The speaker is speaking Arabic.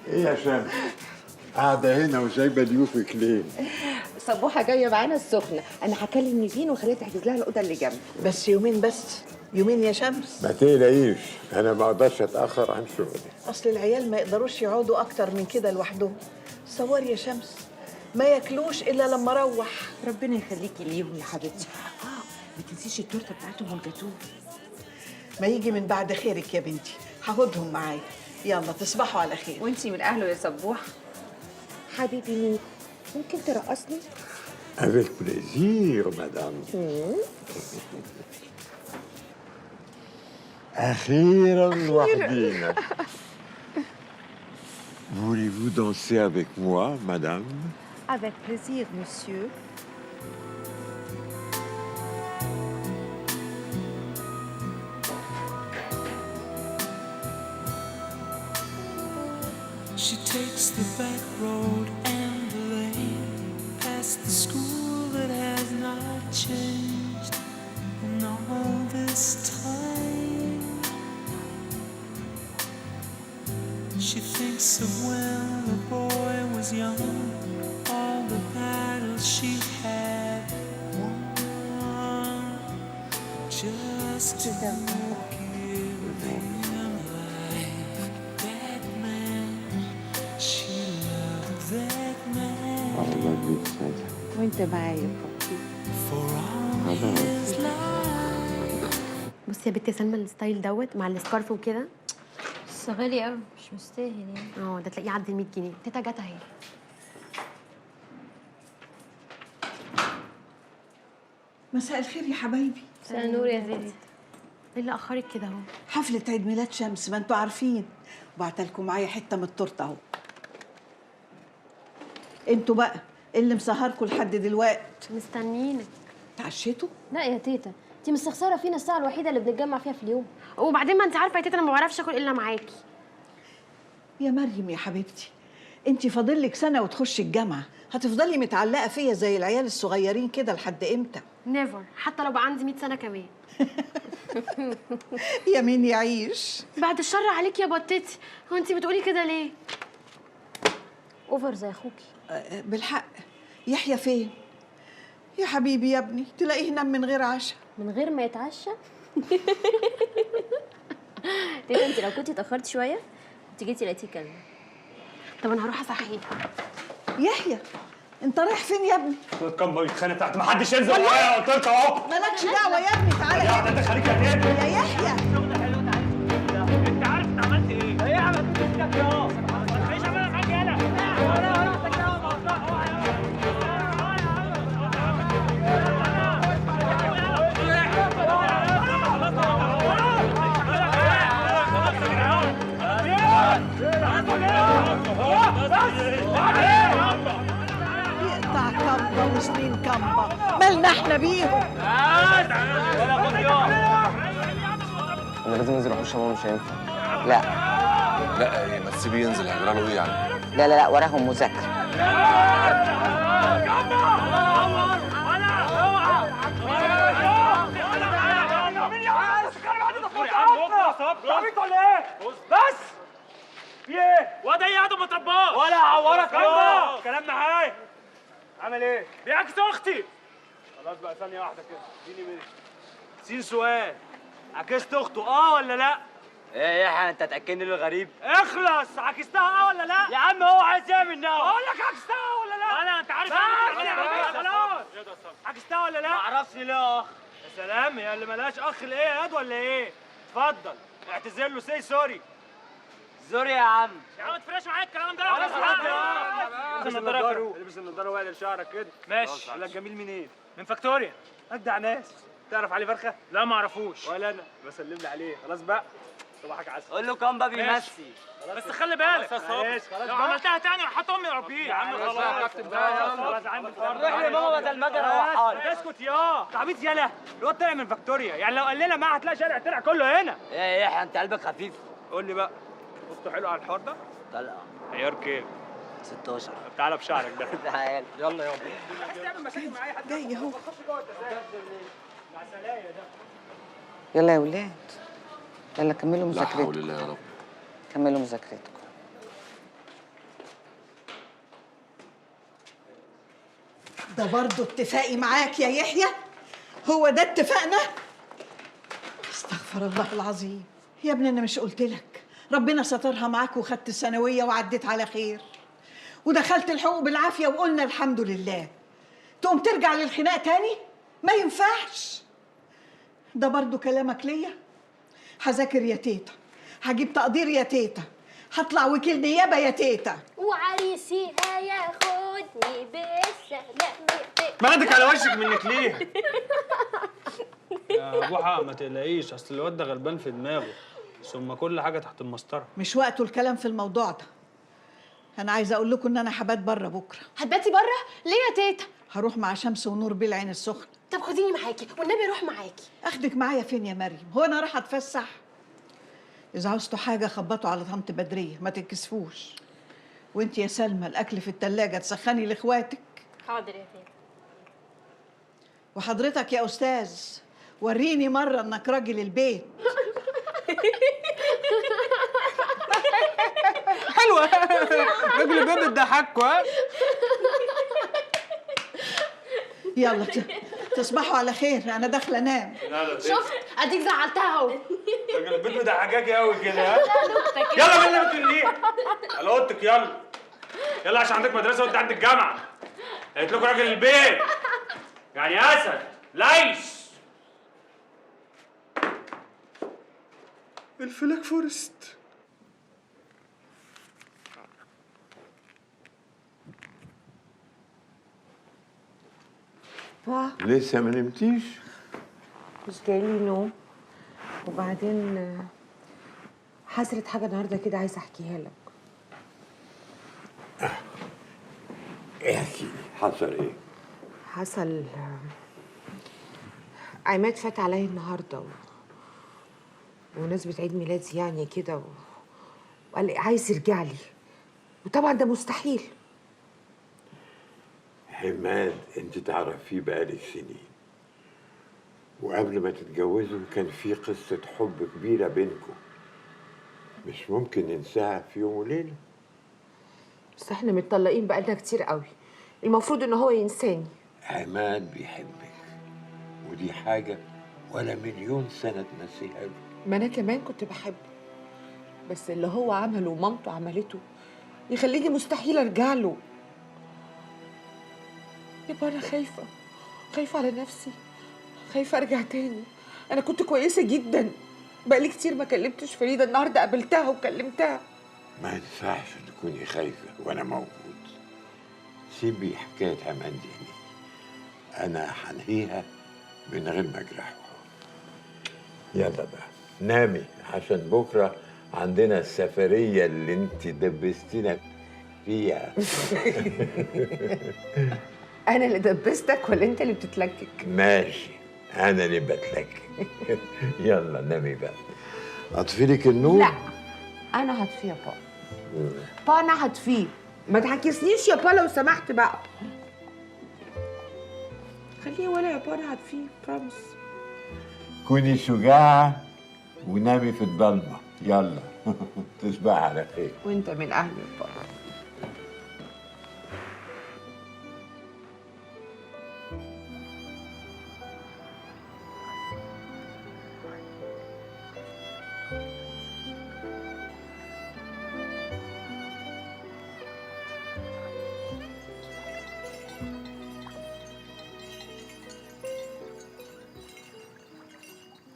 ايه يا شمس؟ قاعدة هنا وسايبة ضيوفك ليه؟ صبوحه جايه معانا السخنه، انا هكلم نيفين واخليها تحجز لها الاوضه اللي جنبي. بس يومين بس، يومين يا شمس. ما تقلقيش، أنا ما أقدرش أتأخر عن شغلي. اصل العيال ما يقدروش يقعدوا اكتر من كده لوحدهم. صور يا شمس، ما ياكلوش الا لما اروح. ربنا يخليكي ليهم يا حبيبتي. ما تنسيش التورته بتاعتهم والجاتوه. ما يجي من بعد خيرك يا بنتي، هاخدهم معايا. يلا تصبحوا على خير. وانتي من اهله يا صبوح. حبيبي مين؟ ممكن ترقصني؟ Avec plaisir, madame. أخيراً وحدينا. Voulez-vous danser avec moi, madame? Avec plaisir, monsieur. She takes the back road and the lane past the school that has not changed in all this time. She thinks of when the boy was young, all the battles she had won, just to give him life. That man, she loved that man وانت معايا. for all his life. بصي يا بنتي يا سلمى، الستايل دوت مع السكارف وكده. بس غالي قوي، مش مستاهل يعني. ده تلاقيه عدى ال 100 جنيه. تيتا جت اهي. مساء الخير يا حبايبي. مساء النور يا زيد. ايه اللي اخرك كده اهو؟ حفلة عيد ميلاد شمس، ما انتوا عارفين. وبعتلكم معايا حتة من التورته اهو. انتوا بقى اللي مسهركوا لحد دلوقت. مستنيينك. اتعشيتوا؟ لا يا تيتا، انتي مستخسره فينا الساعه الوحيده اللي بنتجمع فيها في اليوم. وبعدين ما انت عارفه يا تيتا، انا ما بعرفش اكل الا معاكي. يا مريم يا حبيبتي، انتي فاضل لك سنة وتخشي الجامعة، هتفضلي متعلقة فيا زي العيال الصغيرين كده لحد امتى؟ نيفر، حتى لو بقى عندي 100 سنه كمان. يا مين يعيش. بعد الشر عليك يا بطتي، هو انت بتقولي كده ليه؟ اوفر زي اخوكي. بالحق، يحيى فين؟ يا حبيبي يا ابني، تلاقيه نام من غير عشاء. من غير ما يتعشى. تيتا انتي لو كنتي اتاخرت شويه كنت جيتي لقيتيه كلمه. طب انا هروح اصحيه. يحيى، انت رايح فين يا ابني؟ كان بيتخانق تحت، ما حدش ينزل معايا، قلت لك اهو. مالكش دعوة يا ابني، تعالى يا هنا. ده خليك يا تيتا. يا يحيى، انت عارف انت عملت ايه؟ ايه عملت ايه يا مش عمال حاجه يلا. يقطع كمبة وسنين كمبة، مالنا احنا بيهم. انا لازم انزل اخش ماما، مش هينفع. لا لا ايه، ما تسيبيه ينزل، هيجرى له ايه يعني؟ لا لا لا، وراهم مذاكرة. بس في ايه؟ واد ايه قاعد ما ترباش ولا عورك يا كلام معايا. عمل ايه؟ بيعكس اختي. خلاص بقى ثانية واحدة كده، اديني مين؟ سين سؤال، عكست اخته ولا لا؟ ايه يا حا، انت تاكدني الغريب؟ اخلص، عكستها ولا لا؟ يا عم هو عايز يعمل نوع. اقول لك عكستها ولا لا؟ انا انت عارف خلاص. عكستها ولا لا؟ ما اعرفش ليه يا اخ. يا سلام، هي اللي ملهاش اخ الايه يا واد ولا ايه؟ اتفضل اعتذر له، سي سوري. زوري يا عم. يا عم ما تفرقش معايا الكلام ده. البس النضاره، البس النضاره واعدل شعرك كده. ماشي. ولا جميل منين؟ من فاكتوريا. اجدع ناس. تعرف علي فرخه؟ لا ما اعرفوش. ولا انا بسلم لي عليه. خلاص بقى، صباحك عسل. قول له كامبا بيمسي. بس خلي بالك. لو عملتها تاني هحط امي اربيه. يا عم خلاص يا كابتن بقى. خلاص عندي الفرد. روح لماما بدل ما اجي اروحها. اسكت يا تعبيط يالا. الواد طلع من فاكتوريا، يعني لو قال لنا ما هتلاقي شارع طلع كله هنا. ايه يا حا، انت قلبك خفيف. قول لي بقى، بصوا حلو على الحوار ده؟ طلقه عيار كام؟ 16. طب تعالى بشعرك ده. تعال. يلا يابا. عايز تعمل مشاكل معايا حد؟ جاي اهو. يلا يا ولاد، يلا كملوا لا حول مذاكرتكم. الله يا رب. كملوا مذاكرتكم. ده برضه اتفاقي معاك يا يحيى؟ هو ده اتفاقنا؟ استغفر الله العظيم. يا ابني انا مش قلت لك ربنا سترها معاك وخدت الثانويه وعديت على خير ودخلت الحقوق بالعافيه وقلنا الحمد لله، تقوم ترجع للخناق تاني؟ ما ينفعش. ده برضه كلامك ليا؟ هذاكر يا تيتا، هجيب تقدير يا تيتا، هطلع وكيل نيابه يا تيتا. وعريسي هياخدني بالسلامة. مالك على وشك منك ليه؟ يا بوحة ما تقلقيش، اصل الواد ده غلبان في دماغه، ثم كل حاجه تحت المسطره. مش وقته الكلام في الموضوع ده. انا عايزه اقول لكم ان انا هبات بره بكره. هتباتي بره؟ ليه يا تيتا؟ هروح مع شمس ونور بالعين السخنه. طب خديني معاكي والنبي اروح معاكي. اخدك معايا فين يا مريم؟ هو انا رايحه اتفسح؟ اذا عاوزتوا حاجه خبطوا على طنط بدريه، ما تتكسفوش. وانت يا سلمى الاكل في التلاجة تسخني لاخواتك. حاضر يا تيتا. وحضرتك يا استاذ وريني مره انك راجل البيت. حلوه راجل البيت بتضحكوا ها. يلا تصبحوا على خير، انا داخله انام. شفت؟ اديك زعلتها اهو. راجل البيت مضحكاكي قوي كده ها. يلا بينا بتقول ليه؟ على اوضتك يلا. يلا عشان عندك مدرسه وانت عندك جامعه. قالت لكم راجل البيت يعني اسد ليش. الفلاك فورست. لسه ما نمتيش؟ مش جايلي نوم، وبعدين حصلت حاجه النهارده كده عايزه احكيها لك. احكي لي حصل ايه؟ حصل عماد فات عليا النهارده ونسبة عيد ميلادي يعني كده وقال لي عايز يرجع لي، وطبعا ده مستحيل. عماد انت تعرفيه بقالك سنين، وقبل ما تتجوزوا كان في قصة حب كبيرة بينكم، مش ممكن ننساها في يوم وليلة. بس احنا متطلقين بقالنا كتير قوي، المفروض ان هو ينساني. عماد بيحبك، ودي حاجة ولا مليون سنة تنسيها له. ما انا كمان كنت بحبه، بس اللي هو عمله ومامته عملته يخليني مستحيل ارجع له. يبقى انا خايفه على نفسي، خايفه ارجع تاني. انا كنت كويسه جدا، بقالي كتير ما كلمتش فريده، النهارده قابلتها وكلمتها. ما ينفعش تكوني خايفة وأنا موجود. سيبي حكاية عماد دي هنا، أنا هنهيها من غير ما أجرحه. يلا بقى نامي عشان بكرة عندنا السفرية اللي انت دبستينا فيها. انا اللي دبستك ولا انت اللي بتتلكك؟ ماشي، أنا اللي بتلكك. يلا نامي بقى. أطفي لك النور؟ لا انا هطفيه يا با. انا هطفيه، ما تحكسنيش يا با لو سمحت بقى. خليه ولا يا با، انا هطفيه برامس. كوني شجاعة ونامي في الضلمة. يلا تصبحي على خير. وانت من اهل يا با.